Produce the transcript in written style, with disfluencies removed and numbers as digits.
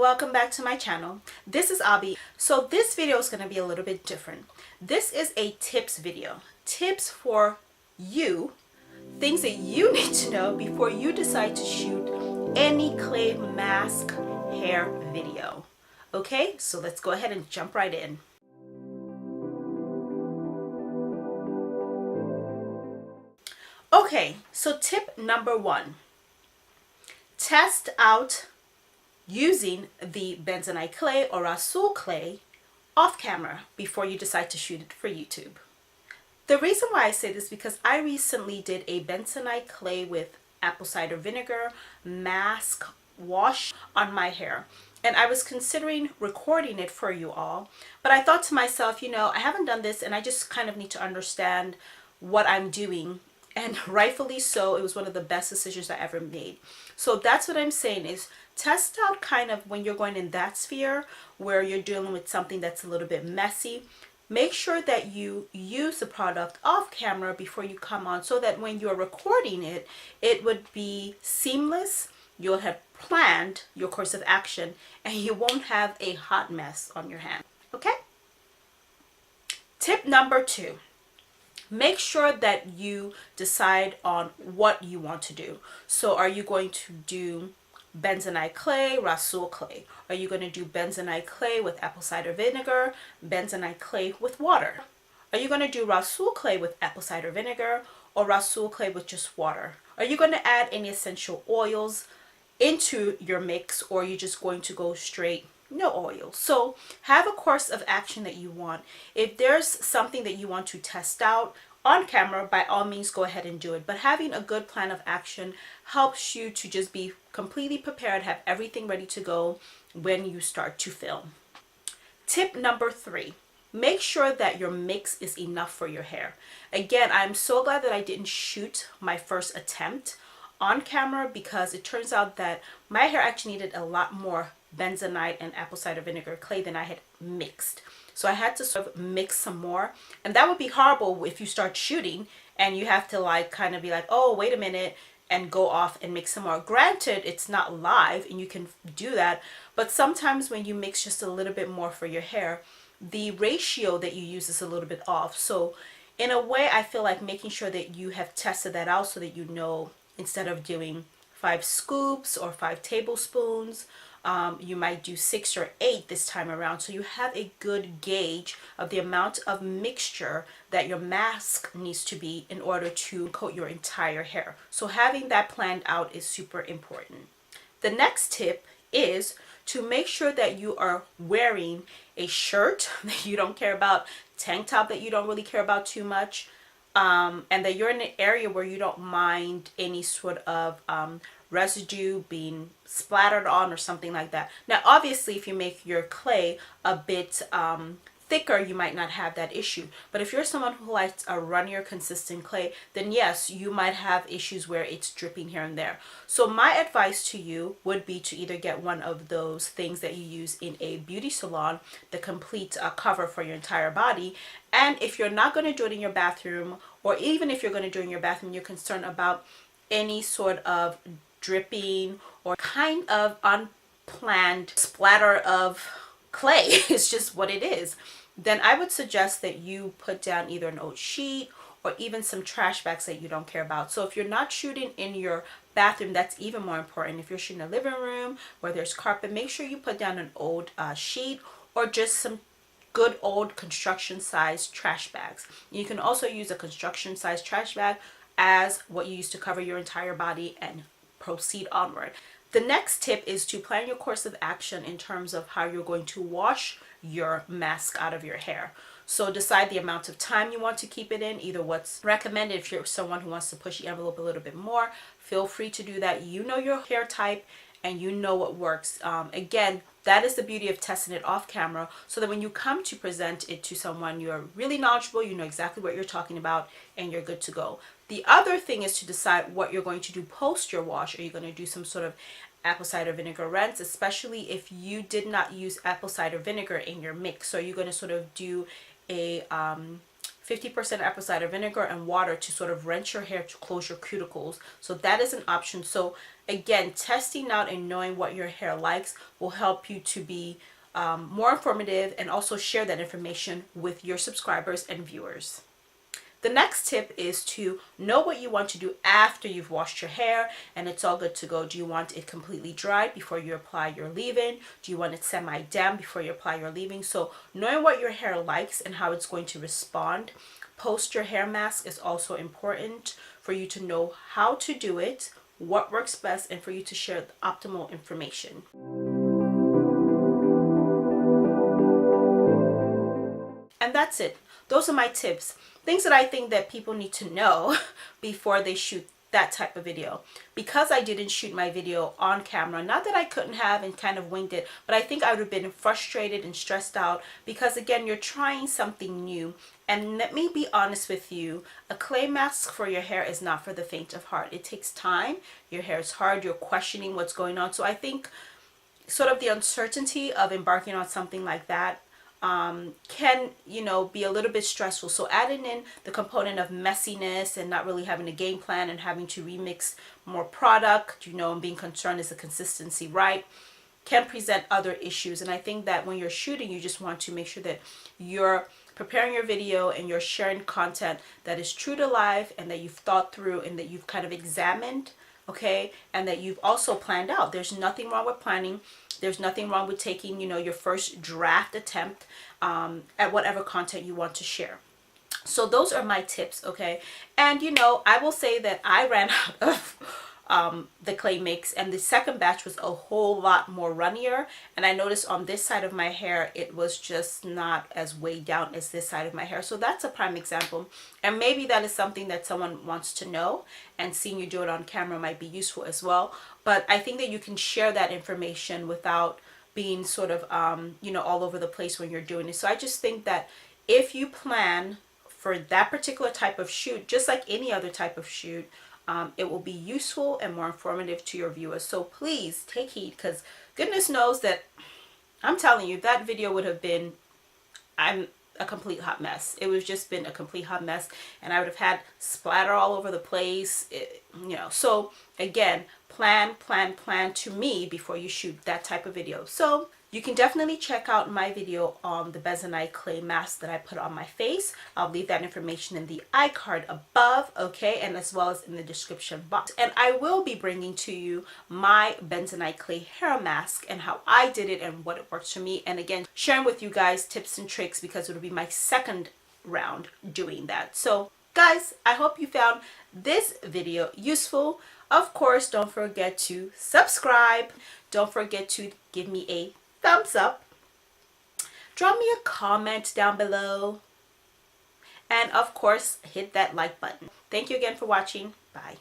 welcome back to my channel. This is Oby. So this video is going to be a little bit different. This is a tips video. Tips for you, things that you need to know before you decide to shoot any clay mask hair video. Okay, so let's go ahead and jump right in. Okay, so tip number one, test out using the bentonite clay or RHASSOUL clay off camera before you decide to shoot it for YouTube. The reason why I say this is because I recently did a bentonite clay with apple cider vinegar mask wash on my hair, and I was considering recording it for you all, but I thought to myself, you know, I haven't done this and I just kind of need to understand what I'm doing. And rightfully so, it was one of the best decisions I ever made. So that's what I'm saying is test out kind of when you're going in that sphere where you're dealing with something that's a little bit messy. Make sure that you use the product off camera before you come on so that when you're recording it, it would be seamless. You'll have planned your course of action and you won't have a hot mess on your hand. Okay? Tip number two. Make sure that you decide on what you want to do. So are you going to do bentonite clay, RHASSOUL clay? Are you going to do bentonite clay with apple cider vinegar, bentonite clay with water? Are you going to do RHASSOUL clay with apple cider vinegar or RHASSOUL clay with just water? Are you going to add any essential oils into your mix, or are you just going to go straight no oil? So have a course of action that you want. If there's something that you want to test out on camera, by all means go ahead and do it, but having a good plan of action helps you to just be completely prepared, have everything ready to go when you start to film. Tip number three, make sure that your mix is enough for your hair. Again, I'm so glad that I didn't shoot my first attempt on camera because it turns out that my hair actually needed a lot more bentonite and apple cider vinegar clay than I had mixed. So I had to sort of mix some more, and that would be horrible if you start shooting and you have to like kind of be like, oh wait a minute, and go off and mix some more. Granted, it's not live and you can do that, but sometimes when you mix just a little bit more for your hair, the ratio that you use is a little bit off. So in a way, I feel like making sure that you have tested that out so that you know, instead of doing 5 scoops or 5 tablespoons, you might do 6 or 8 this time around, so you have a good gauge of the amount of mixture that your mask needs to be in order to coat your entire hair. So having that planned out is super important. The next tip is to make sure that you are wearing a shirt that you don't care about, tank top that you don't really care about too much, and that you're in an area where you don't mind any sort of residue being splattered on or something like that. Now obviously if you make your clay a bit thicker, you might not have that issue, but if you're someone who likes a runnier consistent clay, then yes, you might have issues where it's dripping here and there. So my advice to you would be to either get one of those things that you use in a beauty salon, the complete cover for your entire body. And if you're not going to do it in your bathroom, or even if you're going to do it in your bathroom, you're concerned about any sort of dripping or kind of unplanned splatter of clay, it's just what it is, then I would suggest that you put down either an old sheet or even some trash bags that you don't care about. So if you're not shooting in your bathroom, that's even more important. If you're shooting in a living room where there's carpet, make sure you put down an old sheet or just some good old construction size trash bags. You can also use a construction size trash bag as what you use to cover your entire body and proceed onward. The next tip is to plan your course of action in terms of how you're going to wash your mask out of your hair. So decide the amount of time you want to keep it in, either what's recommended. If you're someone who wants to push the envelope a little bit more, feel free to do that. You know your hair type and you know what works. Again, that is the beauty of testing it off camera, so that when you come to present it to someone, you're really knowledgeable, you know exactly what you're talking about, and you're good to go. The other thing is to decide what you're going to do post your wash. Are you going to do some sort of apple cider vinegar rinse, especially if you did not use apple cider vinegar in your mix? So you're going to sort of do a 50% apple cider vinegar and water to sort of rinse your hair to close your cuticles. So that is an option. So again, testing out and knowing what your hair likes will help you to be more informative and also share that information with your subscribers and viewers. The next tip is to know what you want to do after you've washed your hair and it's all good to go. Do you want it completely dried before you apply your leave-in? Do you want it semi-damp before you apply your leave-in? So knowing what your hair likes and how it's going to respond post your hair mask is also important for you to know how to do it, what works best, and for you to share the optimal information. And that's it. Those are my tips. Things that I think that people need to know before they shoot that type of video. Because I didn't shoot my video on camera, not that I couldn't have and kind of winged it, but I think I would have been frustrated and stressed out because again, you're trying something new. And let me be honest with you, a clay mask for your hair is not for the faint of heart. It takes time. Your hair is hard. You're questioning what's going on. So I think sort of the uncertainty of embarking on something like that can, you know, be a little bit stressful. So adding in the component of messiness and not really having a game plan and having to remix more product, you know, and being concerned is the consistency right, can present other issues. And I think that when you're shooting, you just want to make sure that you're preparing your video and you're sharing content that is true to life and that you've thought through and that you've kind of examined, okay, and that you've also planned out. There's nothing wrong with planning. There's nothing wrong with taking, you know, your first draft attempt at whatever content you want to share. So those are my tips, okay? And, you know, I will say that I ran out of the clay mix and the second batch was a whole lot more runnier. And I noticed on this side of my hair, it was just not as weighed down as this side of my hair. So that's a prime example. And maybe that is something that someone wants to know and seeing you do it on camera might be useful as well. But I think that you can share that information without being sort of, you know, all over the place when you're doing it. So I just think that if you plan for that particular type of shoot, just like any other type of shoot, it will be useful and more informative to your viewers. So please take heed, because goodness knows that I'm telling you, that video would have been, I'm a complete hot mess. It was just been a complete hot mess and I would have had splatter all over the place, you know. So again, plan to me before you shoot that type of video. So you can definitely check out my video on the bentonite clay mask that I put on my face. I'll leave that information in the iCard above, okay, and as well as in the description box. And I will be bringing to you my bentonite clay hair mask and how I did it and what it works for me. And again, sharing with you guys tips and tricks because it'll be my second round doing that. So guys, I hope you found this video useful. Of course, don't forget to subscribe. Don't forget to give me a thumbs up, drop me a comment down below, and of course hit that like button. Thank you again for watching. Bye.